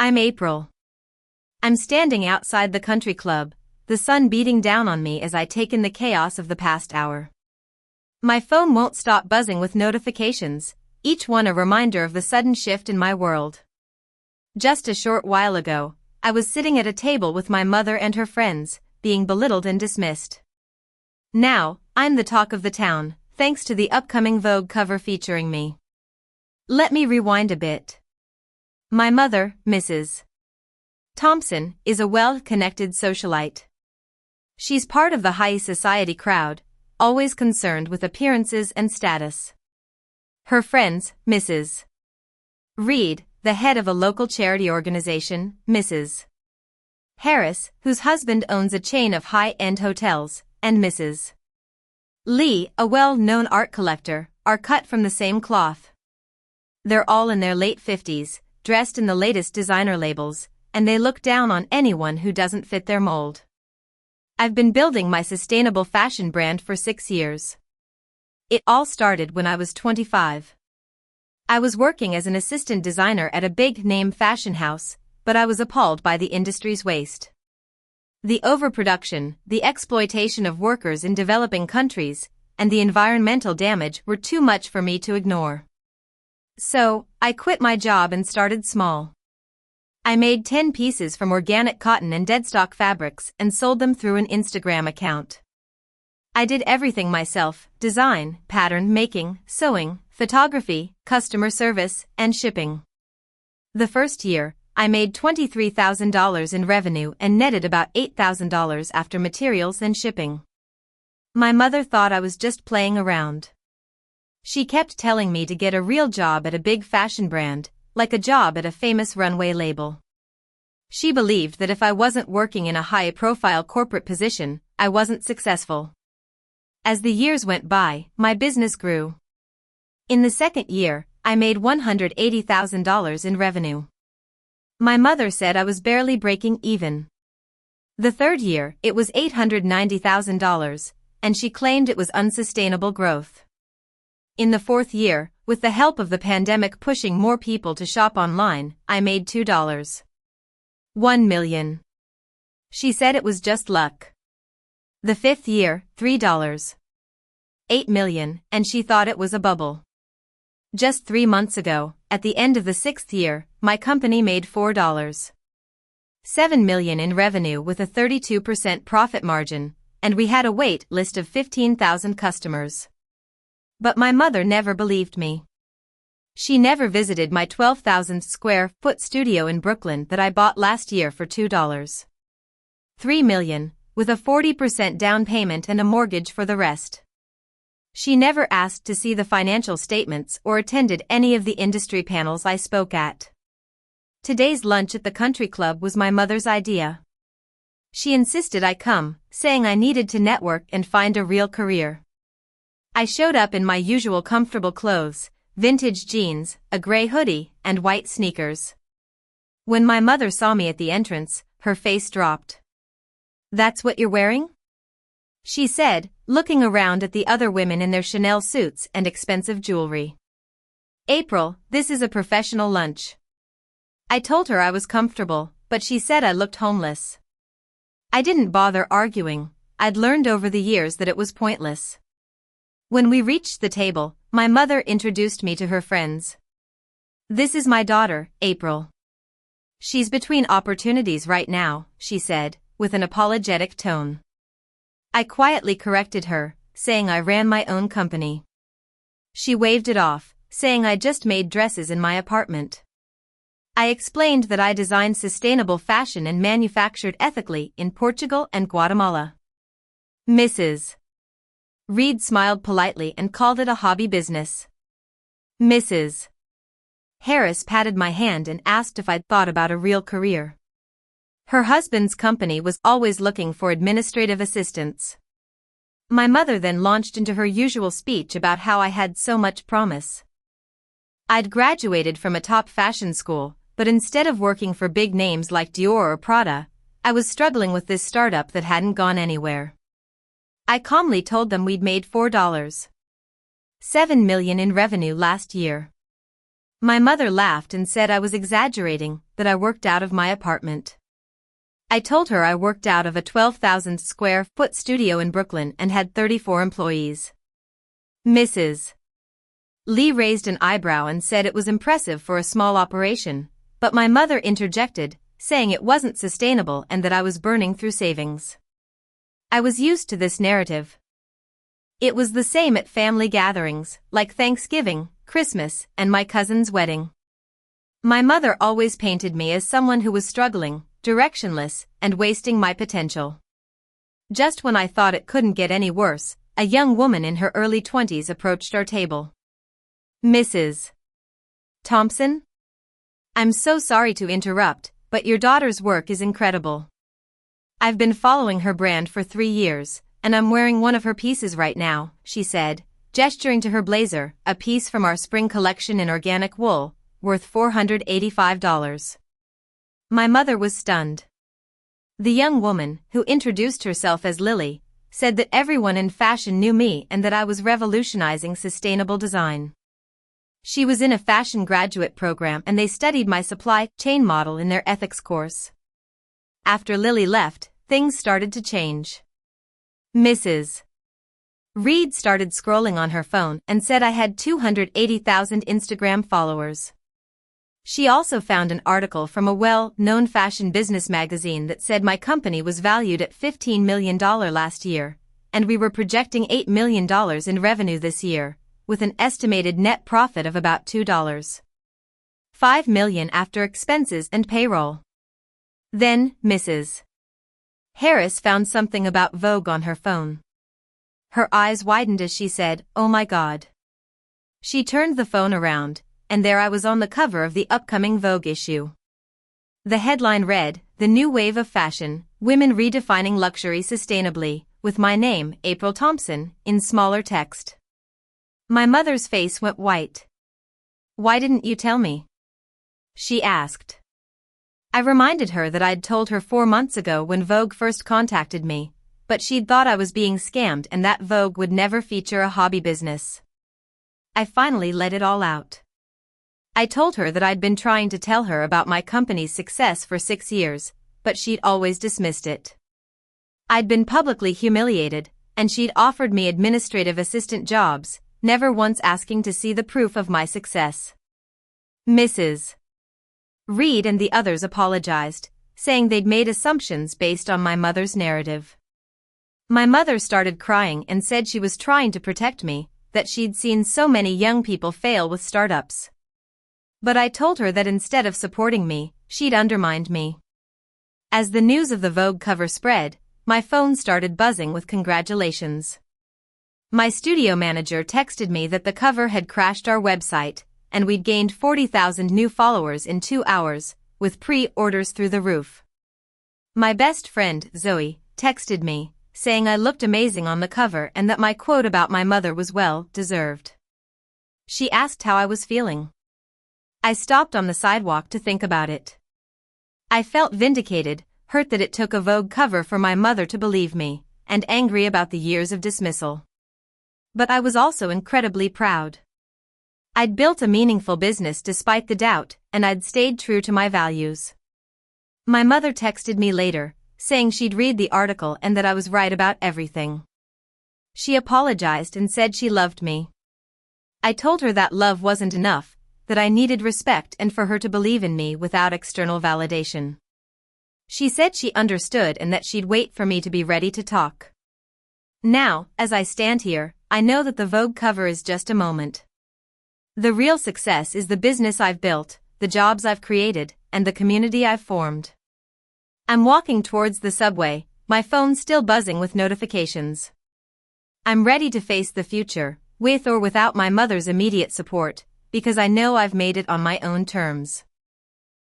I'm April. I'm standing outside the country club, the sun beating down on me as I take in the chaos of the past hour. My phone won't stop buzzing with notifications, each one a reminder of the sudden shift in my world. Just a short while ago, I was sitting at a table with my mother and her friends, being belittled and dismissed. Now, I'm the talk of the town, thanks to the upcoming Vogue cover featuring me. Let me rewind a bit. My mother, Mrs. Thompson, is a well-connected socialite. She's part of the high society crowd, always concerned with appearances and status. Her friends, Mrs. Reed, the head of a local charity organization, Mrs. Harris, whose husband owns a chain of high-end hotels, and Mrs. Lee, a well-known art collector, are cut from the same cloth. They're all in their late 50s, dressed in the latest designer labels, and they look down on anyone who doesn't fit their mold. I've been building my sustainable fashion brand for 6 years. It all started when I was 25. I was working as an assistant designer at a big-name fashion house, but I was appalled by the industry's waste. The overproduction, the exploitation of workers in developing countries, and the environmental damage were too much for me to ignore. So, I quit my job and started small. I made 10 pieces from organic cotton and deadstock fabrics and sold them through an Instagram account. I did everything myself: design, pattern making, sewing, photography, customer service, and shipping. The first year, I made $23,000 in revenue and netted about $8,000 after materials and shipping. My mother thought I was just playing around. She kept telling me to get a real job at a big fashion brand, like a job at a famous runway label. She believed that if I wasn't working in a high-profile corporate position, I wasn't successful. As the years went by, my business grew. In the second year, I made $180,000 in revenue. My mother said I was barely breaking even. The third year, it was $890,000, and she claimed it was unsustainable growth. In the fourth year, with the help of the pandemic pushing more people to shop online, I made $2.1 million. She said it was just luck. The fifth year, $3.8 million, and she thought it was a bubble. Just 3 months ago, at the end of the sixth year, my company made $4.7 million in revenue with a 32% profit margin, and we had a wait list of 15,000 customers. But my mother never believed me. She never visited my 12,000 square foot studio in Brooklyn that I bought last year for $2.3 million, with a 40% down payment and a mortgage for the rest. She never asked to see the financial statements or attended any of the industry panels I spoke at. Today's lunch at the country club was my mother's idea. She insisted I come, saying I needed to network and find a real career. I showed up in my usual comfortable clothes, vintage jeans, a gray hoodie, and white sneakers. When my mother saw me at the entrance, her face dropped. "That's what you're wearing?" she said, looking around at the other women in their Chanel suits and expensive jewelry. "April, this is a professional lunch." I told her I was comfortable, but she said I looked homeless. I didn't bother arguing. I'd learned over the years that it was pointless. When we reached the table, my mother introduced me to her friends. "This is my daughter, April. She's between opportunities right now," she said, with an apologetic tone. I quietly corrected her, saying I ran my own company. She waved it off, saying I just made dresses in my apartment. I explained that I designed sustainable fashion and manufactured ethically in Portugal and Guatemala. Mrs. Reed smiled politely and called it a hobby business. Mrs. Harris patted my hand and asked if I'd thought about a real career. Her husband's company was always looking for administrative assistants. My mother then launched into her usual speech about how I had so much promise. I'd graduated from a top fashion school, but instead of working for big names like Dior or Prada, I was struggling with this startup that hadn't gone anywhere. I calmly told them we'd made $4.7 million in revenue last year. My mother laughed and said I was exaggerating, that I worked out of my apartment. I told her I worked out of a 12,000 square foot studio in Brooklyn and had 34 employees. Mrs. Lee raised an eyebrow and said it was impressive for a small operation, but my mother interjected, saying it wasn't sustainable and that I was burning through savings. I was used to this narrative. It was the same at family gatherings, like Thanksgiving, Christmas, and my cousin's wedding. My mother always painted me as someone who was struggling, directionless, and wasting my potential. Just when I thought it couldn't get any worse, a young woman in her early 20s approached our table. Mrs. Thompson? I'm so sorry to interrupt, but your daughter's work is incredible. I've been following her brand for 3 years, and I'm wearing one of her pieces right now, she said, gesturing to her blazer, a piece from our spring collection in organic wool, worth $485. My mother was stunned. The young woman, who introduced herself as Lily, said that everyone in fashion knew me and that I was revolutionizing sustainable design. She was in a fashion graduate program and they studied my supply chain model in their ethics course. After Lily left, things started to change. Mrs. Reed started scrolling on her phone and said I had 280,000 Instagram followers. She also found an article from a well-known fashion business magazine that said my company was valued at $15 million last year, and we were projecting $8 million in revenue this year, with an estimated net profit of about $2.5 million after expenses and payroll. Then, Mrs. Harris found something about Vogue on her phone. Her eyes widened as she said, "Oh my God." She turned the phone around, and there I was on the cover of the upcoming Vogue issue. The headline read, "The New Wave of Fashion, Women Redefining Luxury Sustainably," with my name, April Thompson, in smaller text. My mother's face went white. "Why didn't you tell me?" she asked. I reminded her that I'd told her 4 months ago when Vogue first contacted me, but she'd thought I was being scammed and that Vogue would never feature a hobby business. I finally let it all out. I told her that I'd been trying to tell her about my company's success for 6 years, but she'd always dismissed it. I'd been publicly humiliated, and she'd offered me administrative assistant jobs, never once asking to see the proof of my success. Mrs. Reed and the others apologized, saying they'd made assumptions based on my mother's narrative. My mother started crying and said she was trying to protect me, that she'd seen so many young people fail with startups. But I told her that instead of supporting me, she'd undermined me. As the news of the Vogue cover spread, my phone started buzzing with congratulations. My studio manager texted me that the cover had crashed our website, and we'd gained 40,000 new followers in 2 hours, with pre-orders through the roof. My best friend, Zoe, texted me, saying I looked amazing on the cover and that my quote about my mother was well-deserved. She asked how I was feeling. I stopped on the sidewalk to think about it. I felt vindicated, hurt that it took a Vogue cover for my mother to believe me, and angry about the years of dismissal. But I was also incredibly proud. I'd built a meaningful business despite the doubt, and I'd stayed true to my values. My mother texted me later, saying she'd read the article and that I was right about everything. She apologized and said she loved me. I told her that love wasn't enough, that I needed respect and for her to believe in me without external validation. She said she understood and that she'd wait for me to be ready to talk. Now, as I stand here, I know that the Vogue cover is just a moment. The real success is the business I've built, the jobs I've created, and the community I've formed. I'm walking towards the subway, my phone still buzzing with notifications. I'm ready to face the future, with or without my mother's immediate support, because I know I've made it on my own terms.